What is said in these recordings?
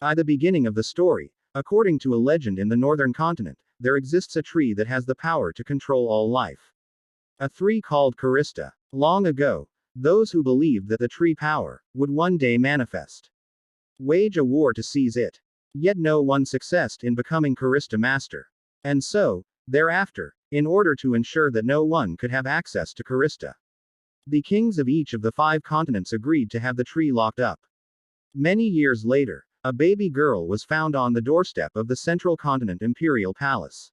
At the beginning of the story, according to a legend in the northern continent, there exists a tree that has the power to control all life. A tree called Kista. Long ago, those who believed that the tree power would one day manifest wage a war to seize it. Yet no one succeeded in becoming Kista master. And so, thereafter, in order to ensure that no one could have access to Kista, the kings of each of the 5 continents agreed to have the tree locked up. Many years later, a baby girl was found on the doorstep of the Central Continent Imperial Palace.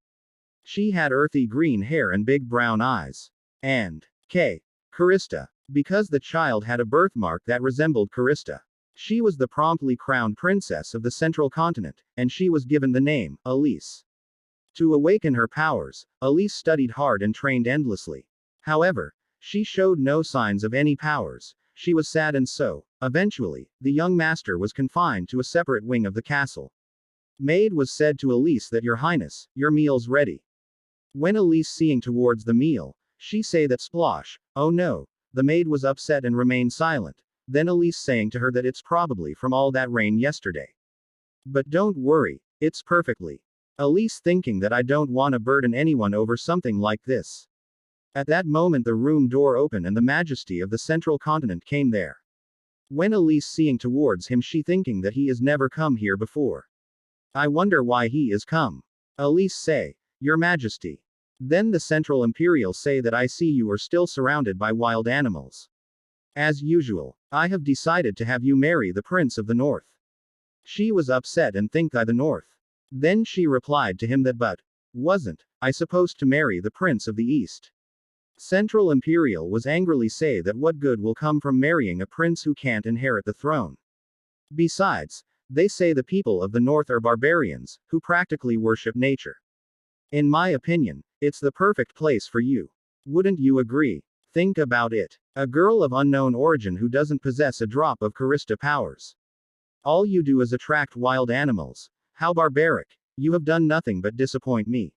She had earthy green hair and big brown eyes. And Kista. Because the child had a birthmark that resembled Kista, she was the promptly crowned princess of the Central Continent, and she was given the name Alise. To awaken her powers, Alise studied hard and trained endlessly. However, she showed no signs of any powers. She was sad, and so, eventually, the young master was confined to a separate wing of the castle. Maid was said to Alise that Your Highness, your meal's ready. When Alise seeing towards the meal, she say that splosh, oh no, the maid was upset and remained silent. Then Alise saying to her that it's probably from all that rain yesterday. But don't worry, it's perfectly. Alise thinking that I don't want to burden anyone over something like this. At that moment the room door opened and the majesty of the Central Continent came there. When Alise seeing towards him, she thinking that he is never come here before. I wonder why he is come. Alise say, Your Majesty. Then the Central Imperial say that I see you are still surrounded by wild animals. As usual, I have decided to have you marry the Prince of the North. She was upset and think I the North. Then she replied to him that but, wasn't I supposed to marry the Prince of the East? Central Imperial was angrily say that what good will come from marrying a prince who can't inherit the throne. Besides, they say the people of the North are barbarians, who practically worship nature. In my opinion, it's the perfect place for you. Wouldn't you agree? Think about it. A girl of unknown origin who doesn't possess a drop of Kista powers. All you do is attract wild animals. How barbaric. You have done nothing but disappoint me.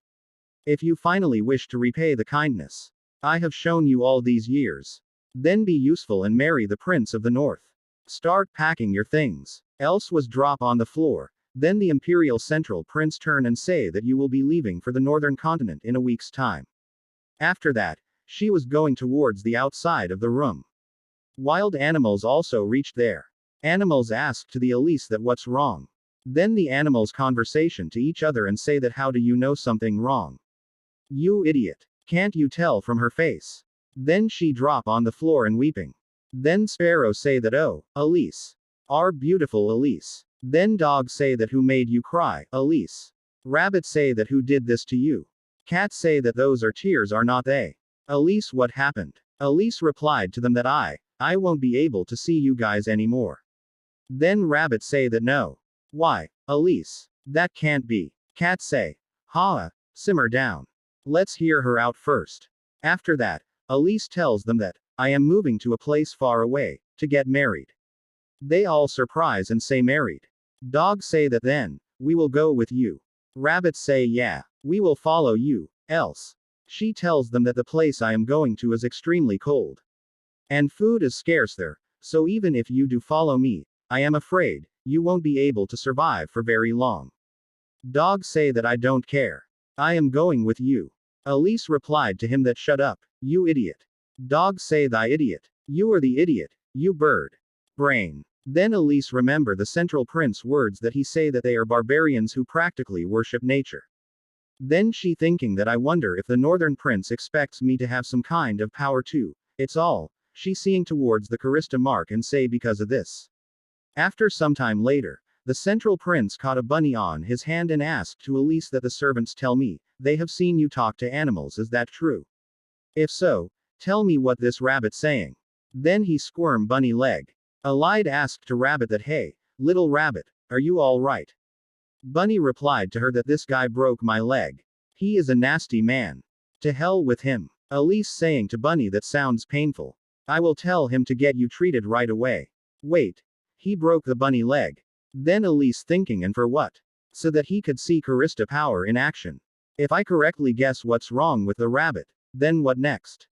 If you finally wish to repay the kindness I have shown you all these years, then be useful and marry the Prince of the North. Start packing your things. Else was drop on the floor. Then the Imperial Central Prince turn and say that you will be leaving for the Northern Continent in a week's time. After that, she was going towards the outside of the room. Wild animals also reached there. Animals asked to the Alise that what's wrong. Then the animals conversation to each other and say that how do you know something wrong? You idiot. Can't you tell from her face? Then she drop on the floor and weeping. Then sparrow say that oh, Alise. Our beautiful Alise. Then dog say that who made you cry, Alise? Rabbit say that who did this to you? Cat say that those are tears are not they? Alise what happened? Alise replied to them that I won't be able to see you guys anymore. Then rabbit say that no. Why, Alise? That can't be. Cat say, simmer down. Let's hear her out first. After that, Alise tells them that I am moving to a place far away to get married. They all surprise and say married. Dog say that then we will go with you. Rabbit say yeah, we will follow you, else. She tells them that the place I am going to is extremely cold. And food is scarce there, so even if you do follow me, I am afraid you won't be able to survive for very long. Dog say that I don't care. I am going with you. Alise replied to him that shut up, you idiot. Dog say thy idiot. You are the idiot, you bird. Brain. Then Alise remember the Central Prince words that he say that they are barbarians who practically worship nature. Then she thinking that I wonder if the Northern Prince expects me to have some kind of power too. It's all, she seeing towards the Kista mark and say because of this. After some time later, the Central Prince caught a bunny on his hand and asked to Alise that the servants tell me, they have seen you talk to animals, is that true? If so, tell me what this rabbit saying. Then he squirmed bunny leg. Alise asked to rabbit that hey, little rabbit, are you all right? Bunny replied to her that this guy broke my leg. He is a nasty man. To hell with him. Alise saying to Bunny that sounds painful. I will tell him to get you treated right away. Wait. He broke the bunny leg. Then Alise thinking and for what? So that he could see Kista power in action. If I correctly guess what's wrong with the rabbit, then what next?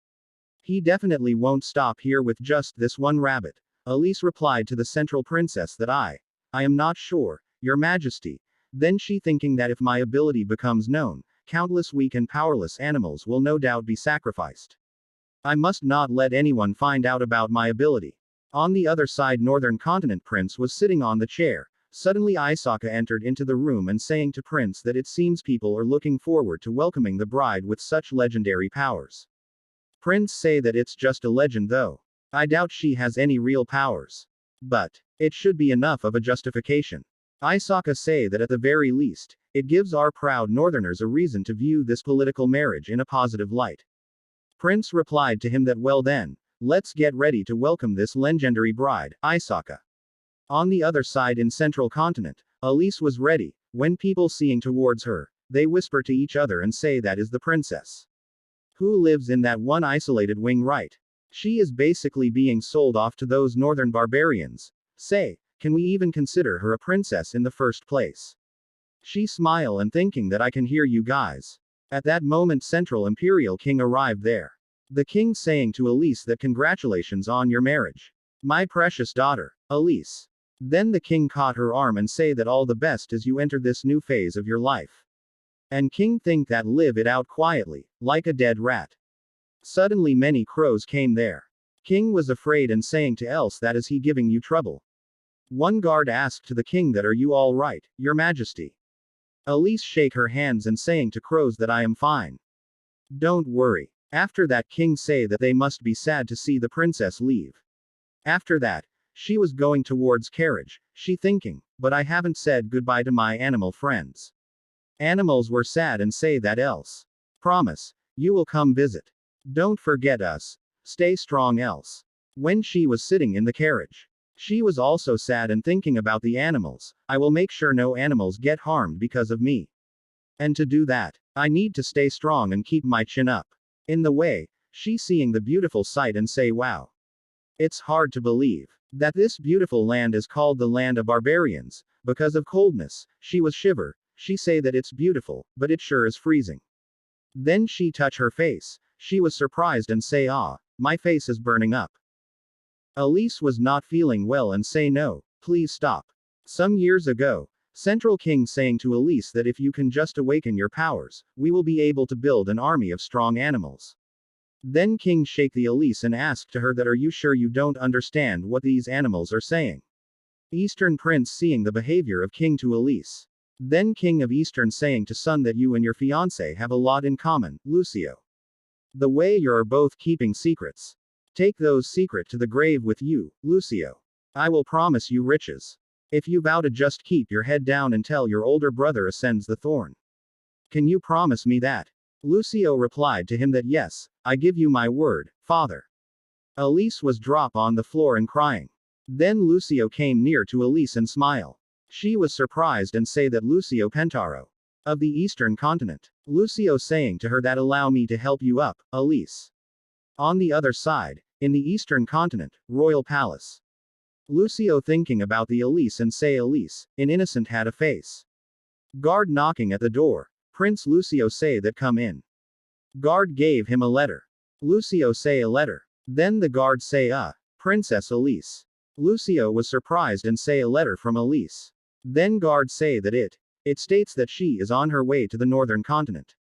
He definitely won't stop here with just this one rabbit. Alise replied to the Central Princess that I am not sure, Your Majesty. Then she thinking that if my ability becomes known, countless weak and powerless animals will no doubt be sacrificed. I must not let anyone find out about my ability. On the other side Northern Continent Prince was sitting on the chair. Suddenly Isaka entered into the room and saying to Prince that it seems people are looking forward to welcoming the bride with such legendary powers. Prince say that it's just a legend though. I doubt she has any real powers. But it should be enough of a justification. Isaka say that at the very least, it gives our proud northerners a reason to view this political marriage in a positive light. Prince replied to him that well then, let's get ready to welcome this legendary bride, Isaka. On the other side in Central Continent, Alise was ready. When people seeing towards her, they whisper to each other and say that is the princess. Who lives in that one isolated wing right? She is basically being sold off to those northern barbarians. Say, can we even consider her a princess in the first place? She smile and thinking that I can hear you guys. At that moment Central Imperial King arrived there. The king saying to Alise that congratulations on your marriage. My precious daughter, Alise. Then the king caught her arm and say that all the best as you enter this new phase of your life. And king think that live it out quietly, like a dead rat. Suddenly many crows came there. King was afraid and saying to else that is he giving you trouble. One guard asked to the king that are you all right, your majesty. Alise shake her hands and saying to crows that I am fine. Don't worry. After that king say that they must be sad to see the princess leave. After that, she was going towards carriage, she thinking, but I haven't said goodbye to my animal friends. Animals were sad and say that else. Promise, you will come visit. Don't forget us. Stay strong else. When she was sitting in the carriage, she was also sad and thinking about the animals. I will make sure no animals get harmed because of me. And to do that, I need to stay strong and keep my chin up. In the way, she seeing the beautiful sight and say wow. It's hard to believe that this beautiful land is called the land of barbarians, because of coldness, she was shiver, she say that it's beautiful, but it sure is freezing. Then she touch her face, she was surprised and say ah, my face is burning up. Alise was not feeling well and say no, please stop. Some years ago, Central King saying to Alise that if you can just awaken your powers, we will be able to build an army of strong animals. Then King shake the Alise and ask to her that are you sure you don't understand what these animals are saying? Eastern Prince seeing the behavior of King to Alise. Then King of Eastern saying to son that you and your fiancé have a lot in common, Lucio. The way you're both keeping secrets. Take those secret to the grave with you, Lucio. I will promise you riches. If you vow to just keep your head down until your older brother ascends the throne. Can you promise me that? Lucio replied to him that yes, I give you my word, father. Alise was drop on the floor and crying. Then Lucio came near to Alise and smile. She was surprised and say that Lucio Pentaro. Of the Eastern Continent. Lucio saying to her that allow me to help you up, Alise. On the other side, in the Eastern Continent, Royal Palace. Lucio thinking about the Alise and say Alise, in innocent had a face. Guard knocking at the door. Prince Lucio say that come in. Guard gave him a letter. Lucio say a letter. Then the guard say Princess Alise. Lucio was surprised and say a letter from Alise. Then guard say that it states that she is on her way to the northern continent.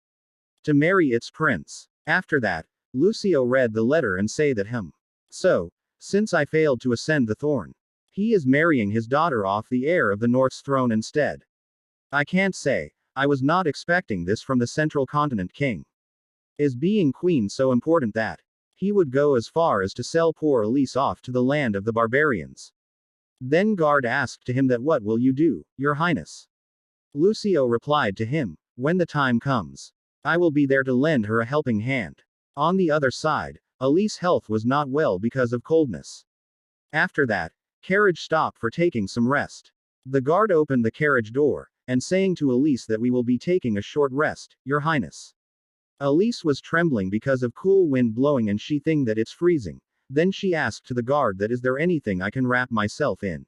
To marry its prince. After that, Lucio read the letter and say that him. So, since I failed to ascend the throne. He is marrying his daughter off the heir of the North's throne instead. I can't say. I was not expecting this from the Central Continent King. Is being queen so important that he would go as far as to sell poor Alise off to the land of the barbarians? Then guard asked to him that what will you do, your highness? Lucio replied to him, when the time comes, I will be there to lend her a helping hand. On the other side, Alise's health was not well because of coldness. After that, carriage stopped for taking some rest. The guard opened the carriage door, and saying to Alise that we will be taking a short rest, your highness. Alise was trembling because of cool wind blowing and she think that it's freezing. Then she asked to the guard that is there anything I can wrap myself in?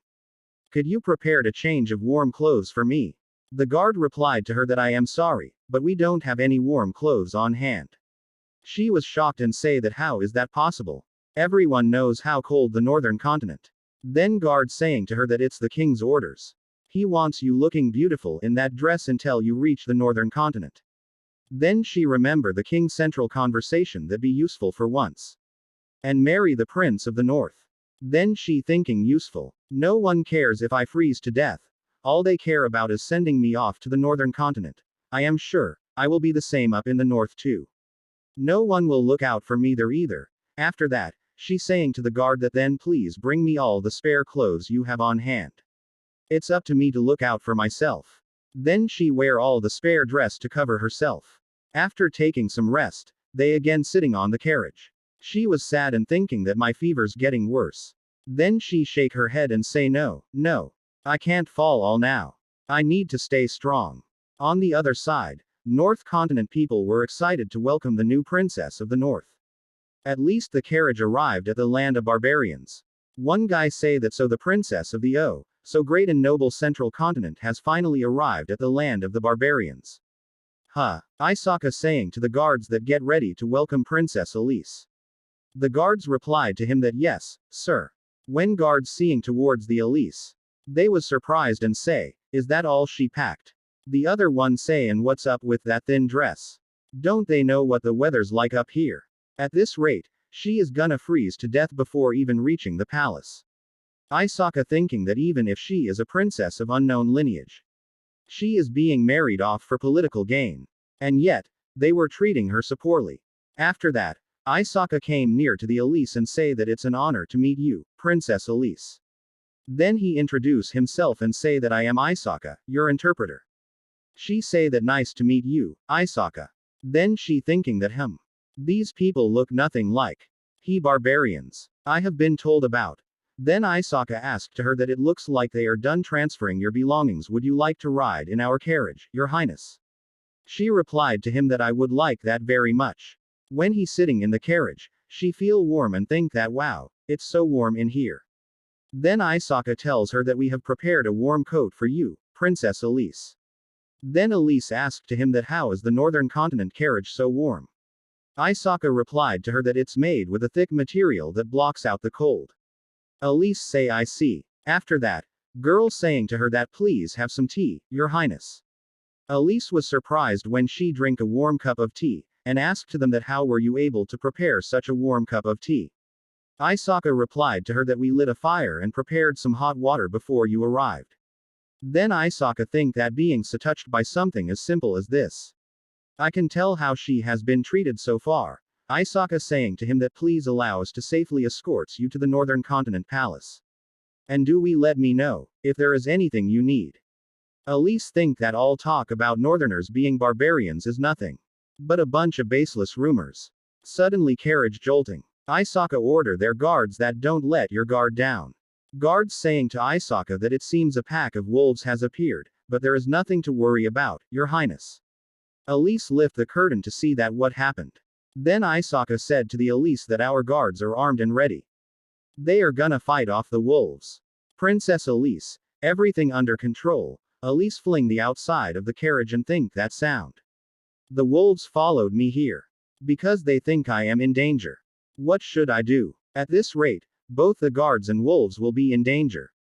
Could you prepare a change of warm clothes for me? The guard replied to her that I am sorry, but we don't have any warm clothes on hand. She was shocked and say that how is that possible? Everyone knows how cold the northern continent. Then guard saying to her that it's the king's orders. He wants you looking beautiful in that dress until you reach the northern continent. Then she remember the king's central conversation that be useful for once. And marry the prince of the north. Then she thinking useful. No one cares if I freeze to death. All they care about is sending me off to the northern continent. I am sure, I will be the same up in the north too. No one will look out for me there either. After that, she saying to the guard that then please bring me all the spare clothes you have on hand. It's up to me to look out for myself. Then she wear all the spare dress to cover herself. After taking some rest, they again sitting on the carriage. She was sad and thinking that my fever's getting worse. Then she shake her head and say no, I can't fall all now. I need to stay strong. On the other side, North Continent people were excited to welcome the new princess of the North. At least the carriage arrived at the land of barbarians. One guy say that so the princess of the so great and noble central continent has finally arrived at the land of the barbarians. Isaka saying to the guards that get ready to welcome Princess Alise. The guards replied to him that yes, sir. When guards seeing towards the Alise, they was surprised and say, is that all she packed? The other one say and what's up with that thin dress? Don't they know what the weather's like up here? At this rate, she is gonna freeze to death before even reaching the palace. Isaka thinking that even if she is a princess of unknown lineage, she is being married off for political gain. And yet, they were treating her so poorly. After that, Isaka came near to the Alise and say that it's an honor to meet you, Princess Alise. Then he introduce himself and say that I am Isaka, your interpreter. She say that nice to meet you, Isaka. Then she thinking that these people look nothing like he barbarians I have been told about. Then Isaka asked to her that it looks like they are done transferring your belongings. Would you like to ride in our carriage, your highness? She replied to him that I would like that very much. When he sitting in the carriage, she feel warm and think that wow, it's so warm in here. Then Isaka tells her that we have prepared a warm coat for you, Princess Alise. Then Alise asked to him that how is the northern continent carriage so warm? Isaka replied to her that it's made with a thick material that blocks out the cold. Alise say I see. After that, girl saying to her that please have some tea, your highness. Alise was surprised when she drank a warm cup of tea, and asked to them that how were you able to prepare such a warm cup of tea? Isaka replied to her that we lit a fire and prepared some hot water before you arrived. Then Isaka think that being so touched by something as simple as this. I can tell how she has been treated so far. Isaka saying to him that please allow us to safely escorts you to the northern continent palace. And do we let me know, if there is anything you need. Alise think that all talk about northerners being barbarians is nothing but a bunch of baseless rumors. Suddenly carriage jolting. Isaka order their guards that don't let your guard down. Guards saying to Isaka that it seems a pack of wolves has appeared, but there is nothing to worry about, your highness. Alise lift the curtain to see that what happened. Then Isaka said to the Alise that our guards are armed and ready. They are gonna fight off the wolves. Princess Alise, everything under control. Alise fling the outside of the carriage and think that sound. The wolves followed me here. Because they think I am in danger. What should I do? At this rate, both the guards and wolves will be in danger.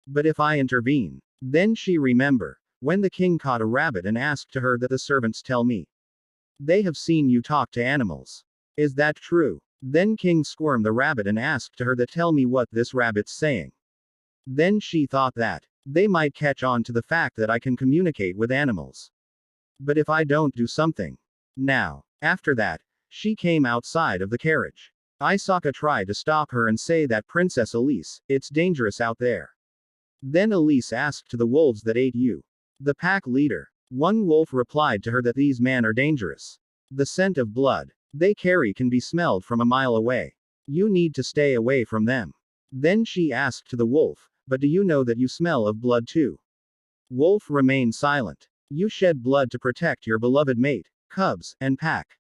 But if I intervene, then she remember, when the king caught a rabbit and asked to her that the servants tell me. They have seen you talk to animals. Is that true? Then king squirmed the rabbit and asked to her that tell me what this rabbit's saying. Then she thought that they might catch on to the fact that I can communicate with animals. But if I don't do something. Now, after that, she came outside of the carriage. Isaka tried to stop her and say that Princess Alise, it's dangerous out there. Then Alise asked to the wolves that ate you. The pack leader. One wolf replied to her that these men are dangerous. The scent of blood they carry can be smelled from a mile away. You need to stay away from them. Then she asked to the wolf, but do you know that you smell of blood too? Wolf remained silent. You shed blood to protect your beloved mate, cubs, and pack.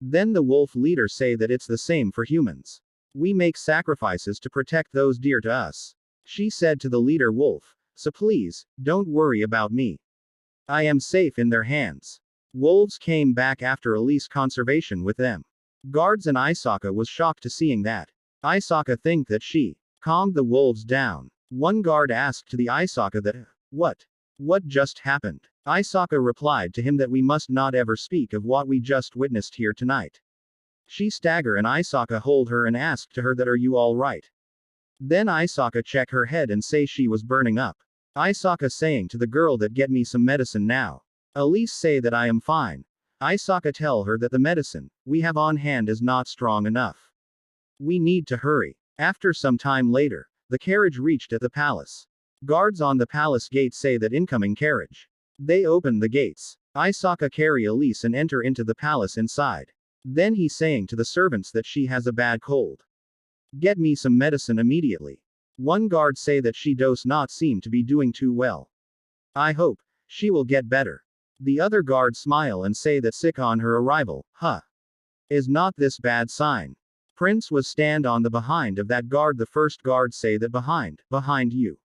Then the wolf leader say that it's the same for humans. We make sacrifices to protect those dear to us. She said to the leader wolf, so please, don't worry about me. I am safe in their hands. Wolves came back after Alise conservation with them. Guards and Isaka was shocked to seeing that. Isaka think that she calmed the wolves down. One guard asked to the Isaka that, What? What just happened? Isaka replied to him that we must not ever speak of what we just witnessed here tonight. She staggered and Isaka hold her and asked to her that are you all right? Then Isaka check her head and say she was burning up. Isaka saying to the girl that get me some medicine now. Alise say that I am fine. Isaka tell her that the medicine we have on hand is not strong enough. We need to hurry. After some time later, the carriage reached at the palace. Guards on the palace gate say that incoming carriage. They open the gates. Isaka carry Alise and enter into the palace inside. Then he saying to the servants that she has a bad cold. Get me some medicine immediately. One guard say that she does not seem to be doing too well. I hope she will get better. The other guard smile and say that sick on her arrival, is not this bad sign. Prince was stand on the behind of that guard. The first guard say that behind you.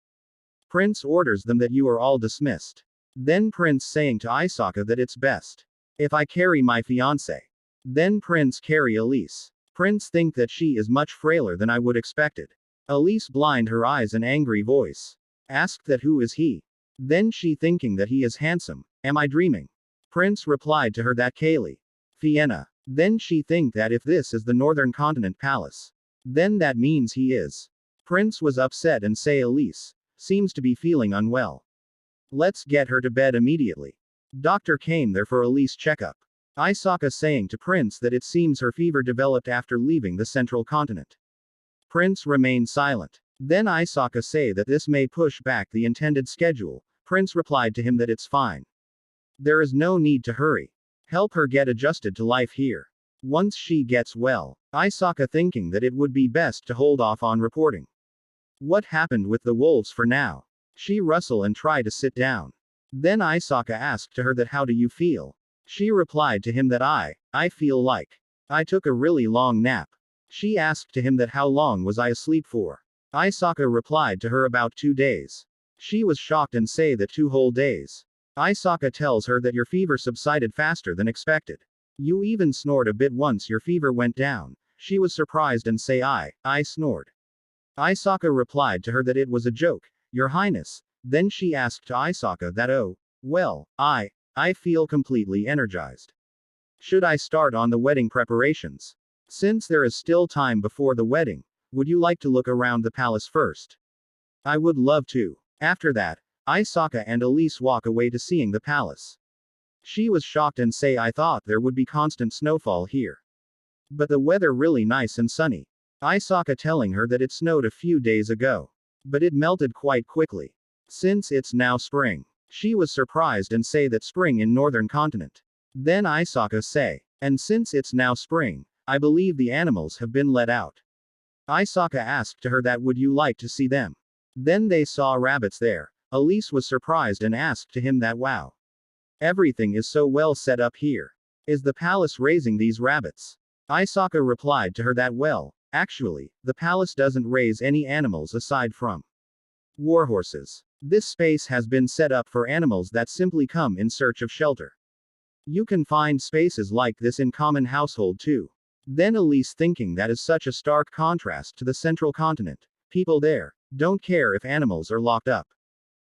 Prince orders them that you are all dismissed. Then Prince saying to Isaka that it's best if I carry my fiancé. Then Prince carry Alise. Prince think that she is much frailer than I would expected. Alise blind her eyes and angry voice. Asked that who is he? Then she thinking that he is handsome. Am I dreaming? Prince replied to her that Kaylee. Vienna. Then she think that if this is the Northern Continent Palace, then that means he is. Prince was upset and say Alise seems to be feeling unwell. Let's get her to bed immediately. Doctor came there for Alise checkup. Isaka saying to Prince that it seems her fever developed after leaving the central continent. Prince remained silent. Then Isaka say that this may push back the intended schedule. Prince replied to him that it's fine. There is no need to hurry. Help her get adjusted to life here. Once she gets well, Isaka thinking that it would be best to hold off on reporting what happened with the wolves for now. She rustle and try to sit down. Then Isaka asked to her that how do you feel? She replied to him that I feel like I took a really long nap. She asked to him that how long was I asleep for? Isaka replied to her about 2 days. She was shocked and say that 2 whole days. Isaka tells her that your fever subsided faster than expected. You even snored a bit once your fever went down. She was surprised and say I snored. Isaka replied to her that it was a joke, Your Highness. Then she asked to Isaka that oh, well, I feel completely energized. Should I start on the wedding preparations? Since there is still time before the wedding, would you like to look around the palace first? I would love to. After that, Isaka and Alise walk away to seeing the palace. She was shocked and say I thought there would be constant snowfall here. But the weather really nice and sunny. Isaka telling her that it snowed a few days ago. But it melted quite quickly. Since it's now spring. She was surprised and say that spring in northern continent. Then Isaka say, and since it's now spring, I believe the animals have been let out. Isaka asked to her that would you like to see them? Then they saw rabbits there. Alise was surprised and asked to him that wow. Everything is so well set up here. Is the palace raising these rabbits? Isaka replied to her that well, actually, the palace doesn't raise any animals aside from warhorses. This space has been set up for animals that simply come in search of shelter. You can find spaces like this in common household too. Then Alise thinking that is such a stark contrast to the central continent. People there don't care if animals are locked up.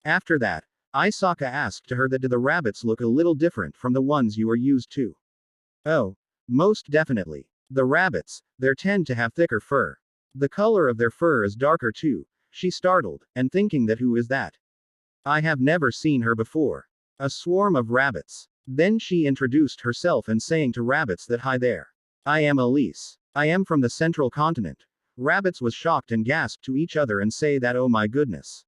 After that, Isaka asked to her that do the rabbits look a little different from the ones you are used to? Oh, most definitely. The rabbits, they tend to have thicker fur. The color of their fur is darker too. She startled, and thinking that who is that? I have never seen her before. A swarm of rabbits. Then she introduced herself and saying to rabbits that hi there. I am Alise. I am from the central continent. Rabbits was shocked and gasped to each other and say that oh my goodness.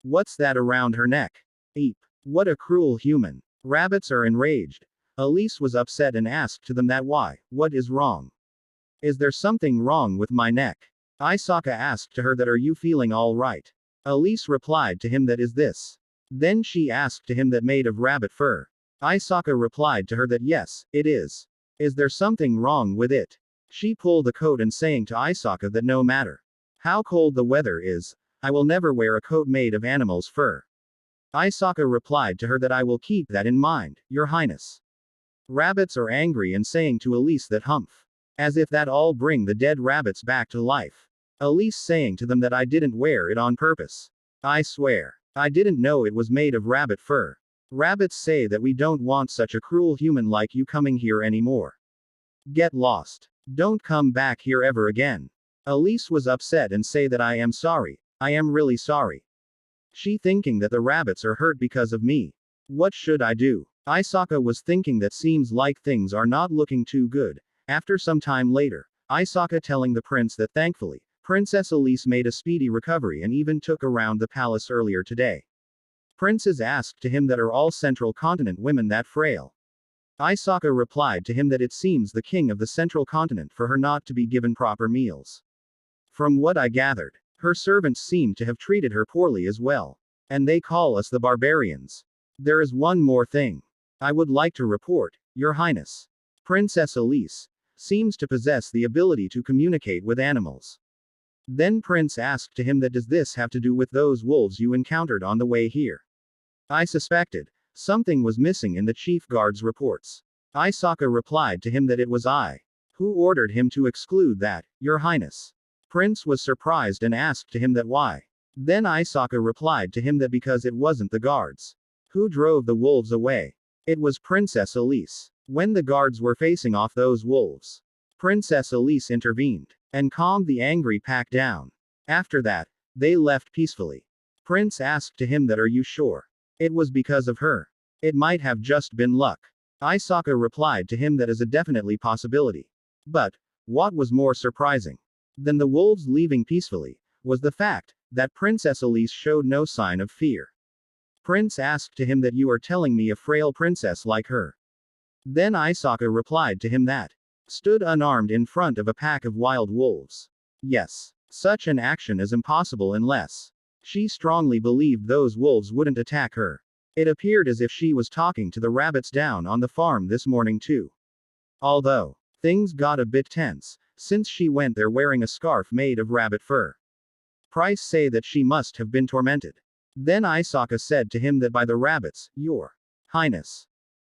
What's that around her neck? Eep. What a cruel human. Rabbits are enraged. Alise was upset and asked to them that why, what is wrong? Is there something wrong with my neck? Isaka asked to her that are you feeling all right? Alise replied to him that is this. Then she asked to him that made of rabbit fur. Isaka replied to her that yes, it is. Is there something wrong with it? She pulled the coat and saying to Isaka that no matter how cold the weather is, I will never wear a coat made of animal's fur. Isaka replied to her that I will keep that in mind, Your Highness. Rabbits are angry and saying to Alise that humph. As if that all bring the dead rabbits back to life. Alise saying to them that I didn't wear it on purpose. I swear. I didn't know it was made of rabbit fur. Rabbits say that we don't want such a cruel human like you coming here anymore. Get lost. Don't come back here ever again. Alise was upset and say that I am sorry. I am really sorry. She thinking that the rabbits are hurt because of me. What should I do? Isaka was thinking that seems like things are not looking too good. After some time later, Isaka telling the prince that thankfully, Princess Alise made a speedy recovery and even took around the palace earlier today. Princes asked to him that are all central continent women that frail. Isaka replied to him that it seems the king of the central continent for her not to be given proper meals. From what I gathered, her servants seem to have treated her poorly as well. And they call us the barbarians. There is one more thing. I would like to report, Your Highness. Princess Alise seems to possess the ability to communicate with animals. Then Prince asked to him that does this have to do with those wolves you encountered on the way here? I suspected something was missing in the chief guard's reports. Isaka replied to him that it was I who ordered him to exclude that, Your Highness. Prince was surprised and asked to him that why. Then Isaka replied to him that because it wasn't the guards who drove the wolves away. It was Princess Alise. When the guards were facing off those wolves, Princess Alise intervened and calmed the angry pack down. After that, they left peacefully. Prince asked to him that are you sure? It was because of her. It might have just been luck. Isaka replied to him that is a definitely possibility. But, what was more surprising than the wolves leaving peacefully, was the fact that Princess Alise showed no sign of fear. Prince asked to him that you are telling me a frail princess like her. Then Isaka replied to him that stood unarmed in front of a pack of wild wolves. Yes, such an action is impossible unless she strongly believed those wolves wouldn't attack her. It appeared as if she was talking to the rabbits down on the farm this morning too. Although things got a bit tense, since she went there wearing a scarf made of rabbit fur. Price say that she must have been tormented. Then Isaka said to him that by the rabbits, Your Highness.